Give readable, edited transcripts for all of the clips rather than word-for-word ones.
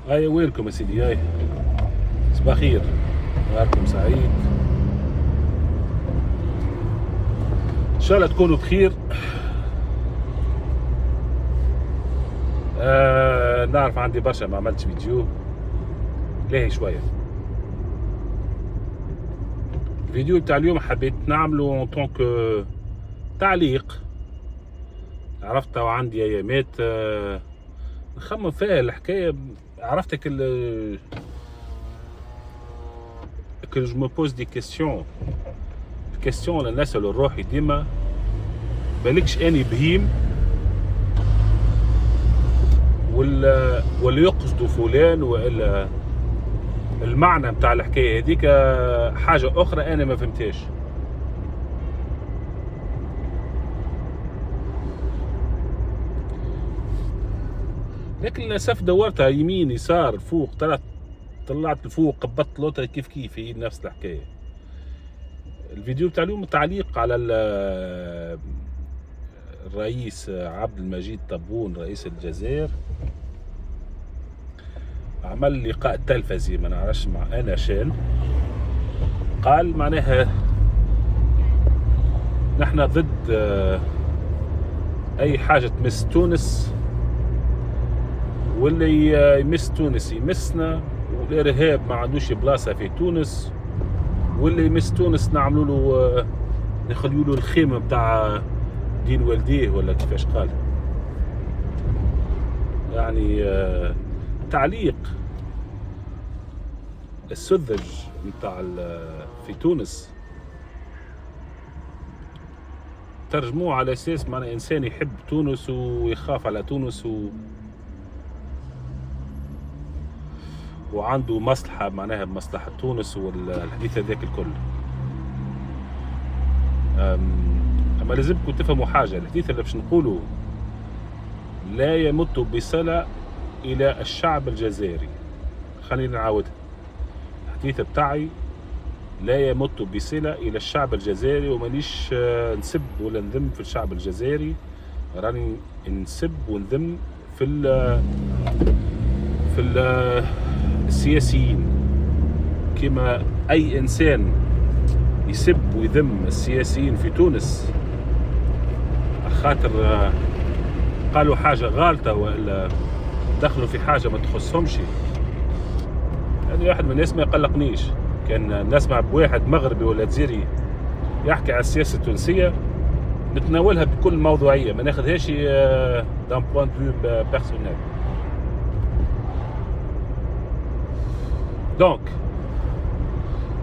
هاي وينكم يا سيدي؟ هاي صباح خير، نهاركم سعيد، ان شاء الله تكونوا بخير. نعرف عندي برشا ما عملتش فيديو، ليه شوية. الفيديو بتاع اليوم حبيت نعمله اون طونك تعليق. عرفت وعندي ايامات نخمم فيها الحكاية. عرفتك que je me pose des questions. الكيستيون اللي نسأله لروحي ديما، بالكش اني بهيم ولا يقصدوا فلان، والا المعنى بتاع الحكايه هذيك حاجه اخرى انا ما فهمتهاش. لكن للاسف دورتها يمين يسار فوق، طلعت لفوق قبضت لوطه كيف هي نفس الحكايه. الفيديو بتاع اليوم تعليق على الرئيس عبد المجيد تبون رئيس الجزائر. عمل لقاء تلفزي ما نعرفش مع انا شان، قال معناها نحن ضد اي حاجه تمس تونس، واللي يمس تونس يمسنا، والارهاب ما عندوش بلاصه في تونس، واللي يمس تونس نعملوا له نخليوا له الخيمه بتاع دين والديه، ولا كيفاش قال. يعني تعليق السذج بتاع في تونس ترجموه على اساس معنى انسان يحب تونس ويخاف على تونس وعنده مصلحة معناها بمصلحة تونس والحديث هذاك الكل. أما لازمكم تفهموا حاجة، الحديث اللي باش نقوله لا يمت بصلة إلى الشعب الجزائري. خلينا نعاودها، الحديث بتاعي لا يمت بصلة إلى الشعب الجزائري، ومانيش نسب ولا نذم في الشعب الجزائري، راني نسب ونذم في السياسيين. كما أي إنسان يسب ويذم السياسيين في تونس خاطر قالوا حاجة غالطة ولا دخلوا في حاجة ما تخصهمش، يعني واحد من الناس ما يقلقنيش. كان نسمع بواحد مغربي ولا جزيري يحكي على السياسة التونسية نتناولها بكل موضوعية، ما ناخذهاش دان بوان دو بيرسونيل. دونك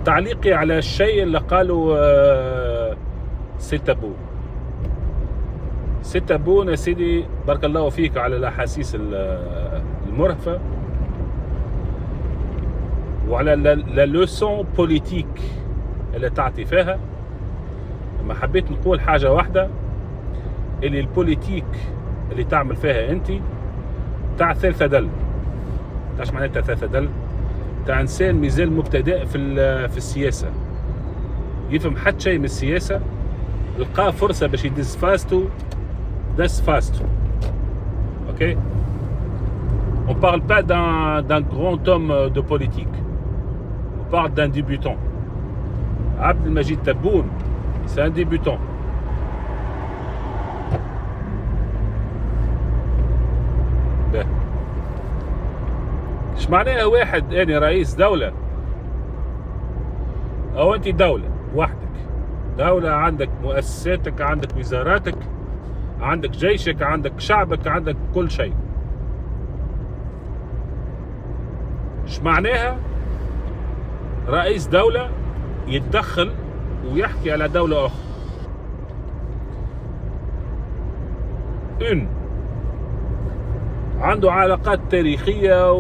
تعليقي على الشيء اللي قالوا سي تابون يا سيدي، بارك الله فيك على الاحاسيس المرهفة وعلى لا لوسون بوليتيك اللي تعطي فيها. لما حبيت نقول حاجة واحدة، اللي البوليتيك اللي تعمل فيها انت تاع ثالثة دل. تعرف معناتها ثالثة دل؟ تاع انسان مازال مبتدئ في السياسة، يفهم حتى شيء من السياسة، لقى فرصة باش يدز فاستو دز فاستو. اوكي، on parle pas d'un grand homme de politique, on parle d'un débutant. عبد المجيد تبون c'est un débutant. ايش معناها واحد يعني رئيس دولة، او انت دولة وحدك، دولة عندك مؤسساتك، عندك وزاراتك، عندك جيشك، عندك شعبك، عندك كل شيء. ايش معناها رئيس دولة يتدخل ويحكي على دولة اخرى؟ عنده علاقات تاريخية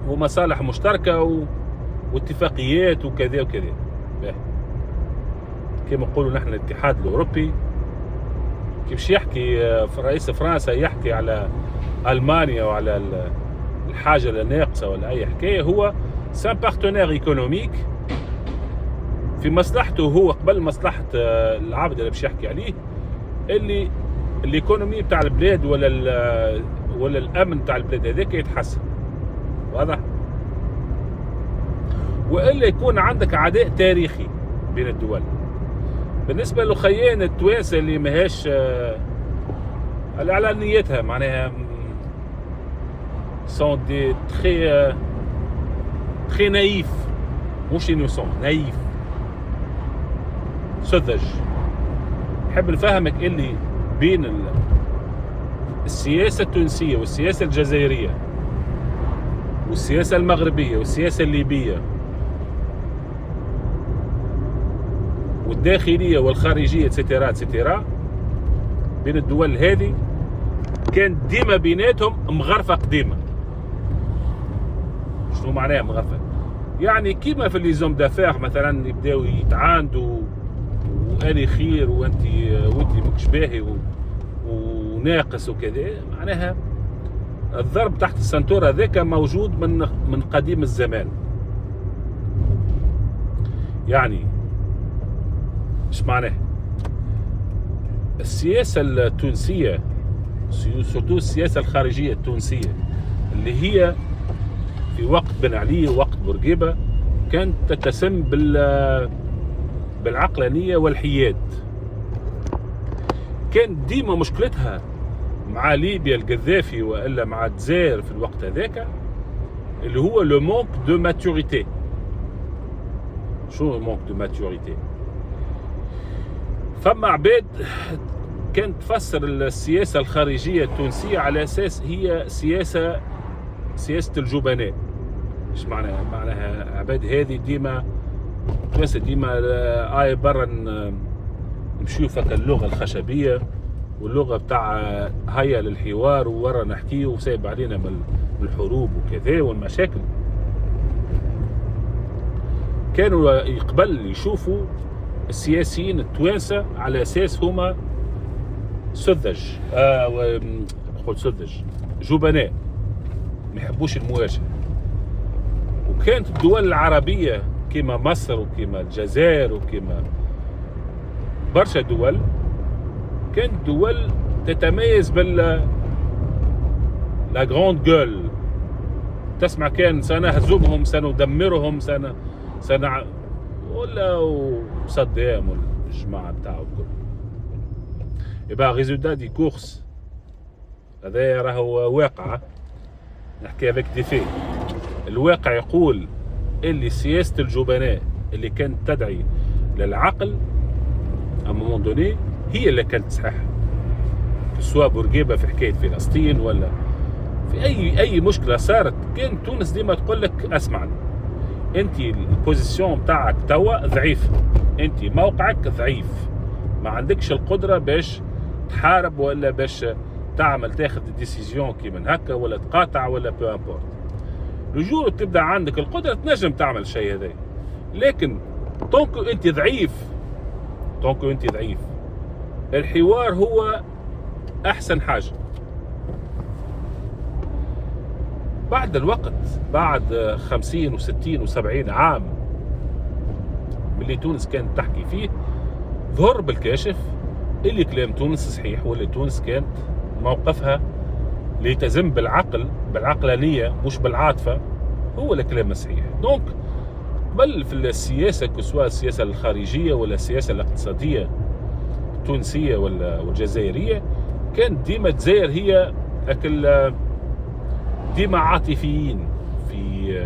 ومصالح مشتركة واتفاقيات وكذا وكذا. كما نقولوا نحن الاتحاد الأوروبي، كيفاش يحكي في رئيس فرنسا يحكي على ألمانيا وعلى الحاجة الناقصة ولا أي حكاية، هو سان بارتنير ايكونوميك في مصلحته هو قبل مصلحة العبد اللي باش يحكي عليه. اللي الايكونومي بتاع البلاد ولا الامن تاع البلاد هذاك يتحسن. واضح؟ والا يكون عندك عداء تاريخي بين الدول. بالنسبه للخيان التوانسه اللي ماهاش على نيتها، معناها سون دي تخي نايف، مش انوسون، نايف سذج. نحب نفهمك اللي بين السياسة التونسية والسياسة الجزائرية والسياسة المغربية والسياسة الليبية والداخلية والخارجية اتسترا بين الدول هذه كان ديما بيناتهم مغرفة قديمة. شنو معناها مغرفة؟ يعني كيما في الليزوم دافير مثلا يبداو يتعاندوا واني خير وانت ماكش باهي وناقص وكذا، معناها الضرب تحت السنتور هذاك موجود من قديم الزمان. يعني ايش معناه؟ السياسة التونسية سورتو السياسة الخارجية التونسية اللي هي في وقت بن علي ووقت بورقيبة كانت تتسم بالعقلانية والحياد. كان ديما مشكلتها مع ليبيا القذافي والا مع الجزائر في الوقت هذاك اللي هو لو مونك دو ماتوريتي. شو مونك دو ماتوريتي؟ فما عباد كانت تفسر السياسة الخارجية التونسية على أساس هي سياسة الجبناء. ايش معناها؟ معناها عباد هذه ديما توانسة ديما برا نمشيو فك اللغة الخشبية واللغة بتاع هيا للحوار وورا نحكيه وسايب علينا من الحروب وكذا والمشاكل. كانوا يقبل يشوفوا السياسيين التوانسة على أساس هما سذج، قلت سذج، جبناء ما يحبوش المواجهة. وكانت الدول العربية كما مصر وكما الجزائر وكما برشا دول كانت دول تتميز بال لا غروند جول. تسمع كان سنهزمهم، سندمرهم، ولا صدام والجماعة بتاعه الكل. يبقى ريزولتا دي كورس هذا راهو واقع، نحكي افيك دي في. الواقع يقول اللي سياسة الجبناء اللي كانت تدعي للعقل امون دوني هي اللي كانت صحيحة، سواء بورقيبة في حكاية فلسطين ولا في اي مشكلة صارت. كان تونس ديما تقول لك اسمعني، انت البوزيسيون بتاعك توا ضعيف، انت موقعك ضعيف، ما عندكش القدرة باش تحارب ولا باش تاخذ ديسيزيون كيما هكا ولا تقاطع ولا بو امبورت. لجور تبدا عندك القدرة تنجم تعمل الشيء هذا، لكن طونكو انت ضعيف الحوار هو احسن حاجة. بعد الوقت، بعد 50 و60 و70 عام اللي تونس كانت تحكي فيه، ظهر بالكاشف اللي كلام تونس صحيح، واللي تونس كانت موقفها ليتزم بالعقلانية مش بالعاطفة، هو الكلام الصحيح. دونك بل في السياسة سواء السياسة الخارجية ولا السياسة الاقتصادية التونسية ولا الجزائرية، كانت ديما الجزائر هي ديما عاطفيين في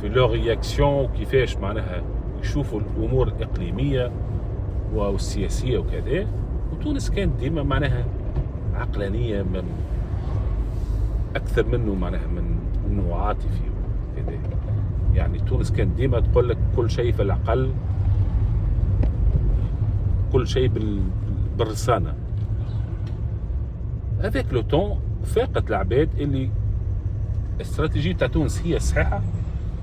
لو رياكسيون، كيفاش معناها يشوفوا الامور الاقليميه والسياسيه وكذا. وتونس كانت ديما معناها عقلانيه من اكثر منه، معناها منه عاطفي وكذا. يعني تونس كانت ديما تقول لك كل شيء في العقل، كل شيء بالرصانه. هذاك لو طون فاقت العباد اللي الاستراتيجيه تاع تونس هي الصحيحه،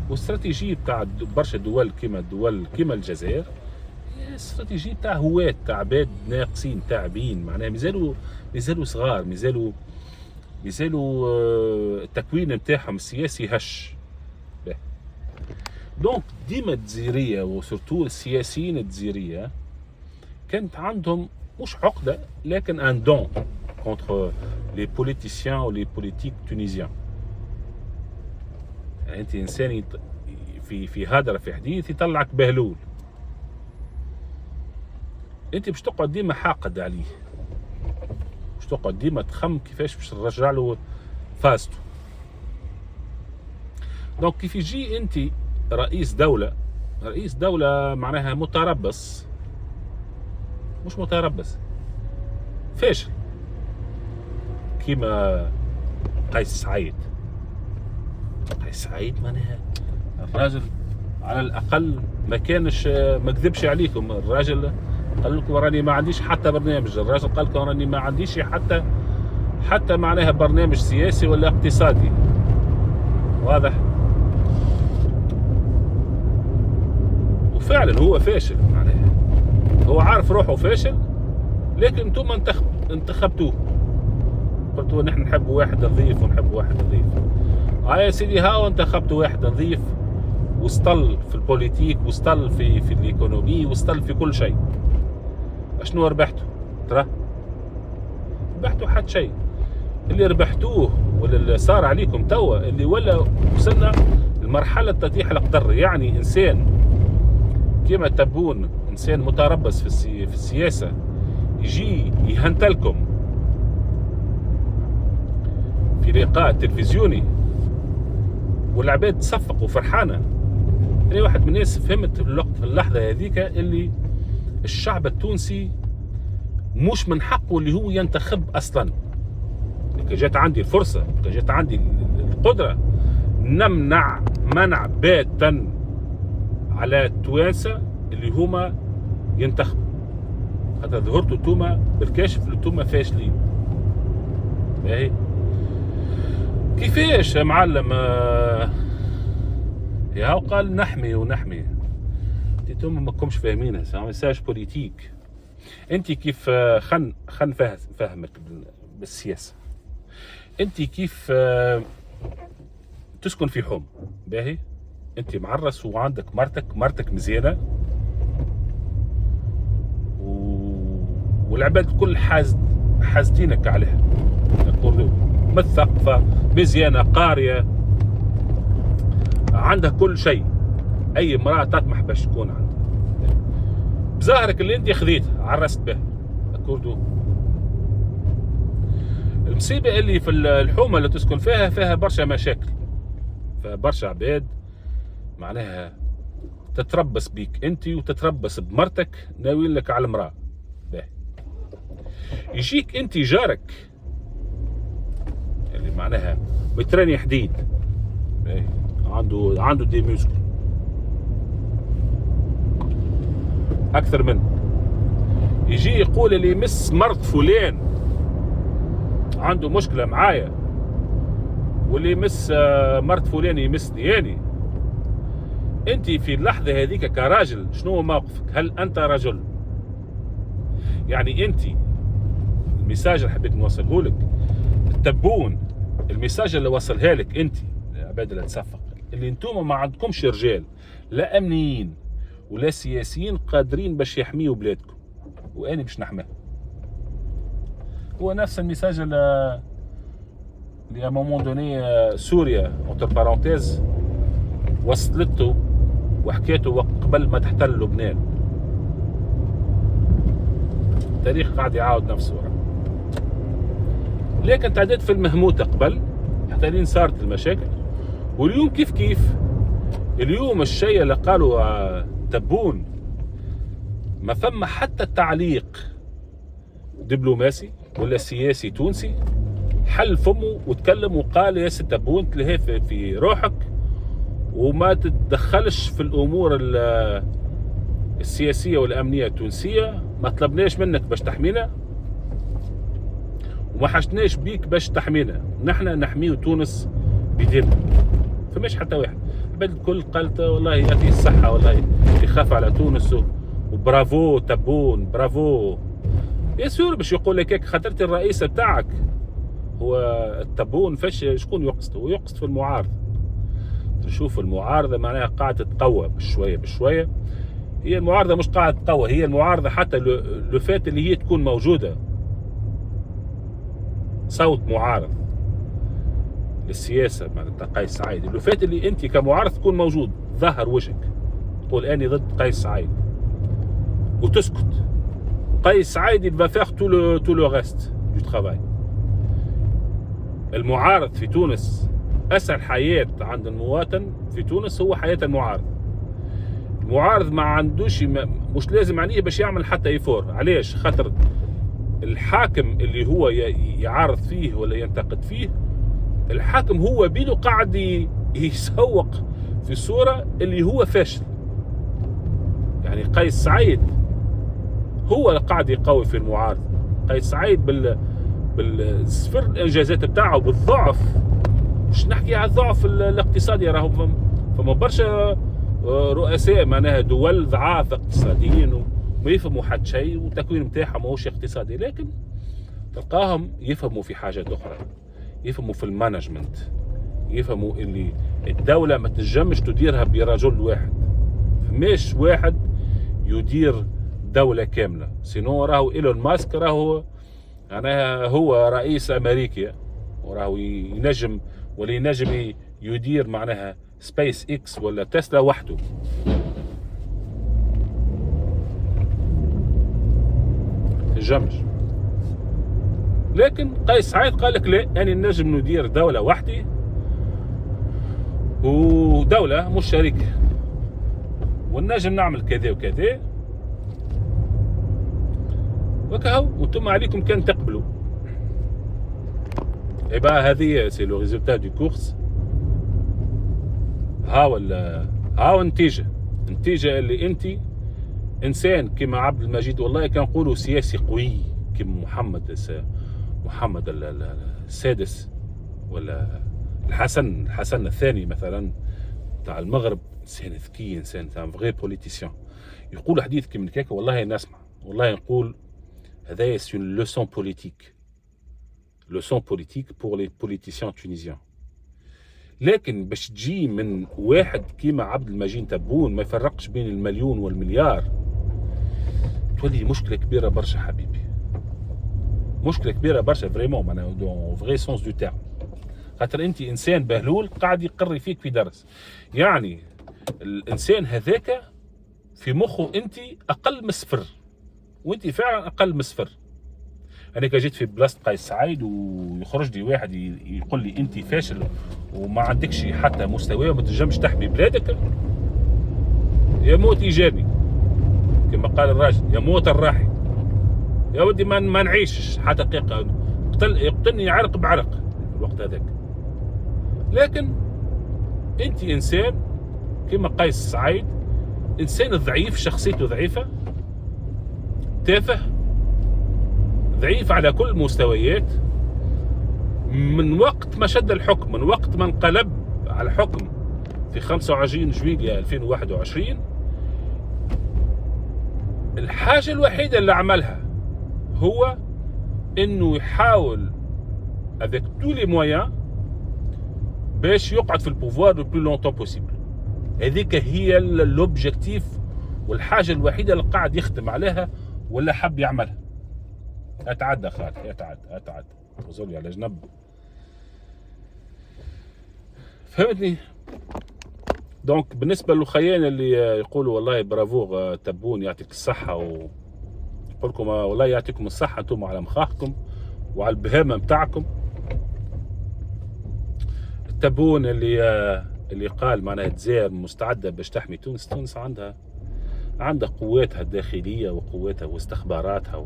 والاستراتيجيه تاع برشا دول كيما الجزائر هي استراتيجيه تاع هواة، تاع عباد ناقصين تعبين، معناها مازالوا صغار، مازالوا التكوين نتاعهم السياسي هش. دونك ديما الجزائريه وسورتو السياسيين الجزائريه كانت عندهم مش عقده لكن ان دون، contre les politiciens ou les politiques tunisiens. يعني انت انسان في هدرة في حديث يطلعك بهلول، انت باش تقعد ديما حاقد عليه، باش تقعد ديما تخم كيفاش باش ترجع له فازته. دونك كيف يجي انت رئيس دولة معناها متربص، مش متربص، فاشل، كيما قيس سعيد معناها الراجل على الاقل ما كذبش عليكم. الراجل قال لكم راني ما عنديش حتى برنامج، الراجل قال لكم راني ما عنديش حتى معناها برنامج سياسي ولا اقتصادي. واضح؟ وفعلا هو فاشل، معناها هو عارف روحه فاشل، لكن انتم انتخبتوه، قلتوا نحن نحب واحد نظيف ونحب واحد نظيف. يا سيدي هاو انتخبتوا واحد نظيف وسطل في البوليتيك وسطل في الايكونومي وسطل في كل شيء. اشنو ربحتوا؟ ترى ربحتوا حد شيء. اللي ربحتوه ولا اللي صار عليكم توا اللي ولا وصلنا لمرحلة تطيح القدر. يعني انسان كيما تبون، انسان متربص في السياسة، يجي يهنتلكم في لقاء تلفزيوني والعباد تصفق وفرحانة. أنا واحد من الناس فهمت في اللحظة هذيك اللي الشعب التونسي مش من حقه اللي هو ينتخب أصلا. كي جات عندي الفرصة، كي جات عندي القدرة نمنع منع باتا على التوانسة اللي هما ينتخبوا، حتى ظهرتوا توما بالكاشف اللي توما فاشلين. باهي كيفاش يا معلم؟ ياهو قال نحمي ونحمي. انتم ما كومش فاهمينها، سي ميساج بوليتيك. انت كيف خن فهمك بالسياسة. انت كيف تسكن في حوم، باهي انت معرس وعندك مرتك مزيانة والعباد الكل حاسدينك عليها، مثقفة مزيانة قارية، عندها كل شيء اي امرأة تطمح باش تكون عندها. بظاهرك اللي انت خذيتها عرست به اكوردو. المصيبة اللي في الحومة اللي تسكن فيها برشا مشاكل، فيها برشا عباد معناها تتربص بيك انت وتتربص بمرتك، ناويين لك على المرأة. باهي يجيك انت جارك اللي معناها متراني حديد، باهي عنده دي ميوزكل اكثر منه، يجي يقول اللي يمس مرض فلان عنده مشكلة معايا، واللي يمس مرض فلان يمسني يعني. انت في اللحظة هذيك كراجل شنو موقفك؟ هل انت رجل؟ يعني انت الميساج اللي حبيت نوصله لك التبون، الميساج اللي وصلها لك انت العباد اللي تصفق، اللي انتم ما عندكمش رجال لا امنيين ولا سياسيين قادرين باش يحميوا بلادكم، وانا باش نحميه. هو نفس الميساج اللي ا مومون دوني سوريا اونتر بارونتيز وصلته وحكيته قبل ما تحتل لبنان. التاريخ قاعد يعاود نفسه، لكن تعديت في المهموتة قبل حتى لين صارت المشاكل. واليوم كيف اليوم الشيء اللي قالوا تبون ما فما حتى تعليق دبلوماسي ولا سياسي تونسي حل فمه وتكلم وقال يا ست تبون تلهي في روحك وما تتدخلش في الامور السياسيه والامنيه التونسيه، ما طلبناش منك باش تحمينا وما حشناش بيك باش تحمينا، نحن نحميو تونس بديننا. فماش حتى واحد، العباد الكل قالت والله يعطيه الصحه، والله يخاف على تونس وبرافو تبون برافو. يا سور باش يقول لك هيك خاطرت الرئيس بتاعك هو التبون. فاش شكون يقصد؟ هو يقصد في المعارضه. تشوف المعارضه معناها قاعده تتقوى بشويه. هي المعارضه مش قاعده تتقوى، هي المعارضه حتى لو فات اللي هي تكون موجوده صوت معارض للسياسة معناتها قيس سعيد، اللي فات اللي انت كمعارض تكون موجود ظهر وجهك تقول اني ضد قيس سعيد وتسكت. قيس سعيد il va faire tout le reste du travail. المعارض في تونس اسهل حياة عند المواطن في تونس هو حياة المعارض. المعارض ما عندوش مش لازم عليه باش يعمل حتى يفور. علاش؟ خاطر الحاكم اللي هو يعارض فيه ولا ينتقد فيه، الحاكم هو بيدو قاعد يسوق في صورة اللي هو فاشل. يعني قيس سعيد هو اللي قاعد يقوي في المعارضة. قيس سعيد بالصفر الانجازات بتاعه، بالضعف، مش نحكي على الضعف الاقتصادي، راهو فما برشا رؤساء معناها دول ضعاف اقتصاديين وما يفهموا حد شيء والتكوين نتاعهم ماهوش اقتصادي، لكن تلقاهم يفهموا في حاجات اخرى، يفهموا في المانجمنت، يفهموا اللي الدولة ما تنجمش تديرها برجل واحد، فماش واحد يدير دولة كاملة. سينو راهو إيلون ماسك راهو معناها هو رئيس أمريكا وراهو ينجم ولا ينجم يدير معناها سبيس اكس ولا تسلا وحده. تنجمش. لكن قيس سعيد قال لك لا، أنا نجم ندير دولة وحدي ودولة مش شريكة، ونجم نعمل كذا وكذا وكهو، وانتم عليكم كان تقبلوا. يبقى هذه سي لو ريزولتا دو كورس. هاو النتيجة اللي انت انسان كما عبد المجيد، والله كان نقولوا سياسي قوي كما محمد السادس ولا الحسن الثاني مثلا تاع المغرب، انسان ذكي، انسان تاع فغي بوليتيسيان، يقول حديث كيما هكاك والله نسمع، والله نقول هذايا سي اون لوسون بوليتيك بور لي بوليتيسيان تونيزيان. لكن باش تجي من واحد كيما عبد المجيد تبون ما يفرقش بين المليون والمليار، تولي مشكلة كبيرة برشا حبيبي، مشكلة كبيرة برشا فريمون، معناها دون فغي سونس دو تيرم. خاطر انت انسان بهلول قاعد يقري فيك في درس، يعني الانسان هذاك في مخه انت اقل من الصفر، وانت فعلا اقل من الصفر. انا كي جيت في بلاصه قيس سعيد ويخرج لي واحد يقول لي انت فاشل وما عندكش حتى مستوى وما تنجمش تحمي بلادك، يموت ايجابي كما قال الراجل، يموت الراحي. يا ودي ما نعيش حتى دقيقه، يقتلني عرق بعرق في الوقت هذاك. لكن انت انسان كما قيس سعيد، انسان ضعيف، شخصيته ضعيفه، تافه، ضعيف على كل المستويات. من وقت ما شد الحكم، من وقت ما انقلب على الحكم في 25 جويلية 2021، الحاجة الوحيدة اللي عملها هو انه يحاول avec tous les moyens باش يقعد في البوفوار لو بلو لونتون بوسيبل. هذيك هي لوبجيكتيف والحاجة الوحيدة اللي قاعد يخدم عليها ولا حب يعملها. اتعدى خالي، اتعدى وزولي على جنب، فهمتني؟ دونك بالنسبة للخيان اللي يقولوا والله برافو تبون يعطيك الصحة، ويقول لكم والله يعطيكم الصحة انتم على مخاخكم وعلى البهامة متاعكم. التبون اللي قال معناها الجزائر مستعدة باش تحمي تونس. تونس عندها قواتها الداخلية وقواتها واستخباراتها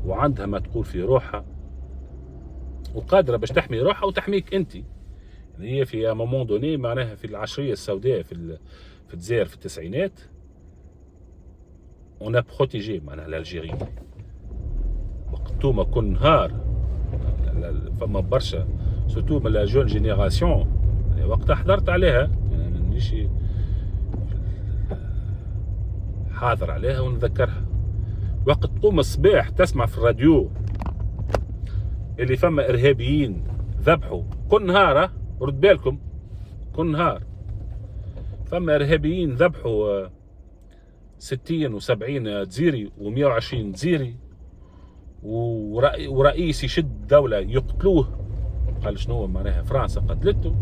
وعندها ما تقول في روحها، وقادرة باش تحمي روحها وتحميك انت. يعني هي في مومون دوني معناها في العشرية السوداء في الجزائر في التسعينات اون بروتيجي معناها الالجيريين. وقتوما كل نهار فما برشا سورتو من لا جون جينيراسيون وقتها حضرت عليها، يعني مانيش حاضر عليها ونذكرها. وقت تقوم الصباح تسمع في الراديو اللي فما ارهابيين ذبحوا كل نهار، رد بالكم كل نهار فما ارهابيين ذبحوا 60 و70 جزيري و120 جزيري ورئيس يشد دولة يقتلوه، قال شنو معناها فرنسا قتلته.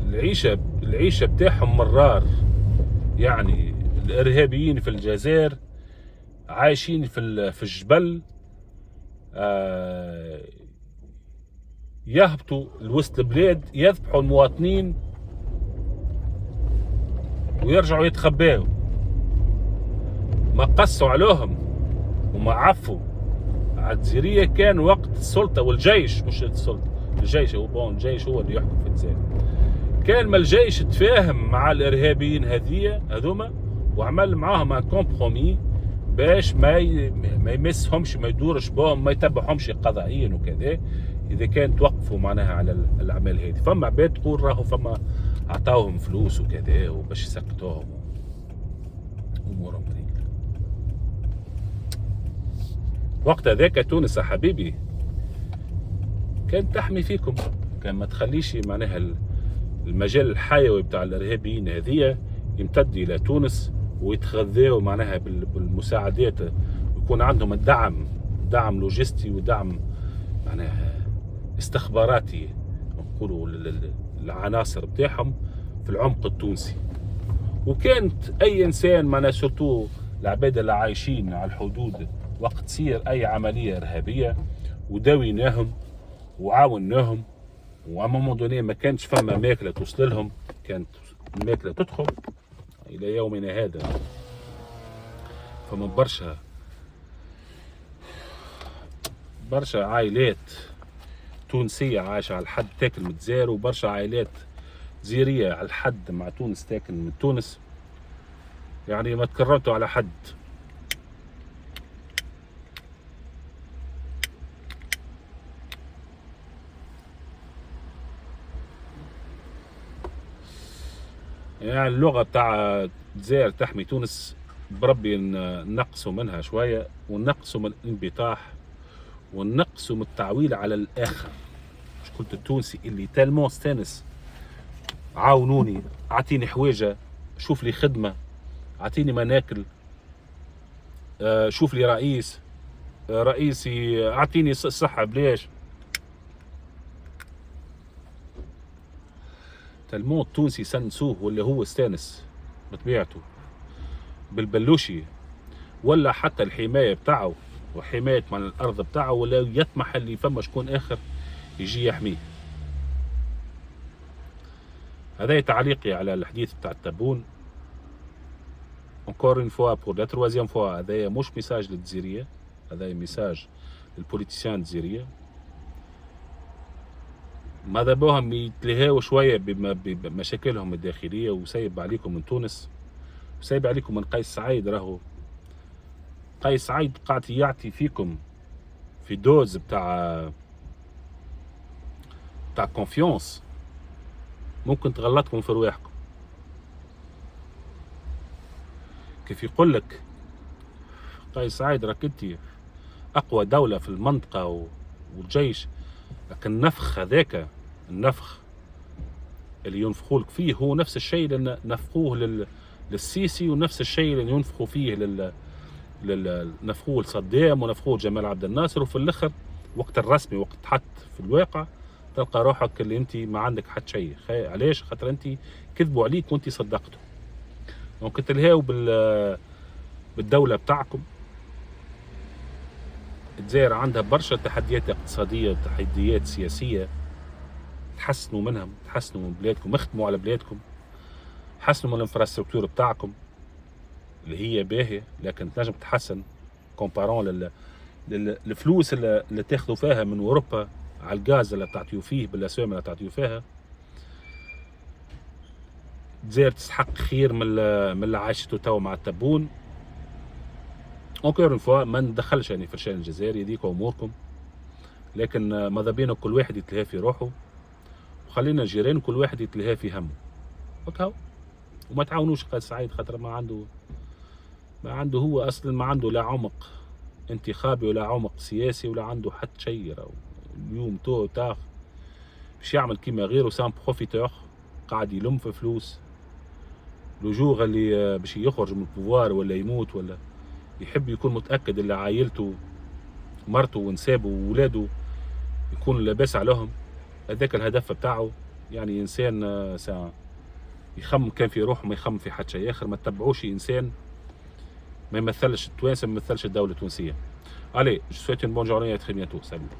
والعيشة بتاعهم مرار. يعني الإرهابيين في الجزائر عايشين في الجبل، يهبطوا لوسط البلاد يذبحوا المواطنين ويرجعوا يتخباوا. ما قصوا عليهم وما عفوا على الجزيرية كان وقت السلطة والجيش، مش السلطة، الجيش هو الجيش هو اللي يحكم في الجزائر. كان ما الجيش تفاهم مع الإرهابيين هذوما وعمل معاهم كومبرومي باش ما يمسهمش، ما يدورش بهم، ما يتبعهمش قضائيا وكذا، اذا كان توقفوا معناها على الاعمال هذه. فما عباد تقول راهو فما عطاوهم فلوس وكذا وباش يسكتوهم امورهم هذيك. وقت هذاك تونس يا حبيبي كانت تحمي فيكم، كان ما تخليش معناها المجال الحيوي بتاع الارهابيين هذية يمتد الى تونس ويتغذاوا معناها بالمساعدات، ويكون عندهم الدعم، دعم لوجستي ودعم معناها استخباراتي نقولوا العناصر بتاعهم في العمق التونسي. وكانت اي انسان معناها سورتو العباد اللي عايشين على الحدود وقت تصير اي عمليه ارهابيه وداويناهم وعاوناهم، وعما موندوني ما كانش فما ماكله توصل لهم، كانت الماكله تدخل الى يومنا هذا. فمن برشا عائلات تونسية عايشة على الحد تاكل من الجزائر، وبرشا عائلات جزيرية على الحد مع تونس تاكل من تونس. يعني ما تكررتوا على حد. يعني اللغة بتاع الجزائر تحمي تونس بربي نقصوا منها شوية، ونقصوا من الانبطاح، ونقصوا من التعويل على الآخر. مش قلت التونسي اللي تالمون استانس، عاونوني، اعطيني حواجة، شوف لي خدمة، اعطيني ما ناكل، شوف لي رئيسي اعطيني الصحة بلاش. تالمون التونسي سنسوه ولا هو استانس بطبيعته بالبلوشي، ولا حتى الحماية بتاعه وحماية من الأرض بتاعه، ولا يطمح اللي فما شكون آخر يجي يحميه. هذا تعليقي على الحديث بتاع التبون. encore une fois pour la troisième fois، هذا مش ميساج للجزيرية، هذا ميساج للبوليتيسيان الجزيرية. ماذا بهم يتلهاوا شوية بمشاكلهم الداخلية، وسايب عليكم من تونس، وسايب عليكم من قيس سعيد. راهو قيس سعيد قاعد يعطي فيكم في دوز بتاع كونفيونس ممكن تغلطكم في رواحكم. كيف يقول لك قيس سعيد راك انت اقوى دولة في المنطقة والجيش، لكن النفخ هذاك، النفخ اللي ينفخولك فيه هو نفس الشيء اللي نفخوه للسيسي، ونفس الشيء اللي ينفخوا فيه نفخوه لصدام ونفخوه جمال عبد الناصر. وفي الاخر وقت الرسمي، وقت حط في الواقع، تلقى روحك اللي انت ما عندك حد شيء. علاش؟ خاطر انت كذبوا عليك وانت صدقته. ممكن تلهاو بالدولة بتاعكم. الجزائر عندها برشا تحديات اقتصادية وتحديات سياسية، تحسنوا منهم، تحسنوا من بلادكم، اخدموا على بلادكم، حسنوا من الانفراستركتور بتاعكم اللي هي باهية لكن تنجم تحسن كومبارون للفلوس اللي تاخذوا فيها من اوروبا على الغاز اللي تعطيو فيه بالاسهم اللي تعطيو فيها. الجزائر تستحق خير من اللي عاشته تو مع التبون. اونكور اون فوا ما ندخلش يعني في الشان الجزائري، يديكوا اموركم، لكن ماذا بينا كل واحد يتلهى في روحه، وخلينا جيران كل واحد يتلهى في همه وكاو. وما تعاونوش قيس سعيد خاطر ما عنده هو اصلا ما عنده لا عمق انتخابي ولا عمق سياسي ولا عنده حتى شيء. اليوم تاخ باش يعمل كيما غيره سان بروفيتور، قاعد يلم في فلوس. لو جوغ اللي باش يخرج من البوفوار ولا يموت ولا يحب يكون متأكد اللي عائلته مرته ونسابه وولاده يكون لاباس عليهم، هذاك الهدف بتاعه. يعني إنسان يخمم كان في روحه، ما يخمم في حد شيء آخر. ما تتبعوش إنسان ما يمثلش التوانسة، ما يمثلش الدولة التونسية. Allez, je vous souhaite une bonne journée et à très bientôt. Salut.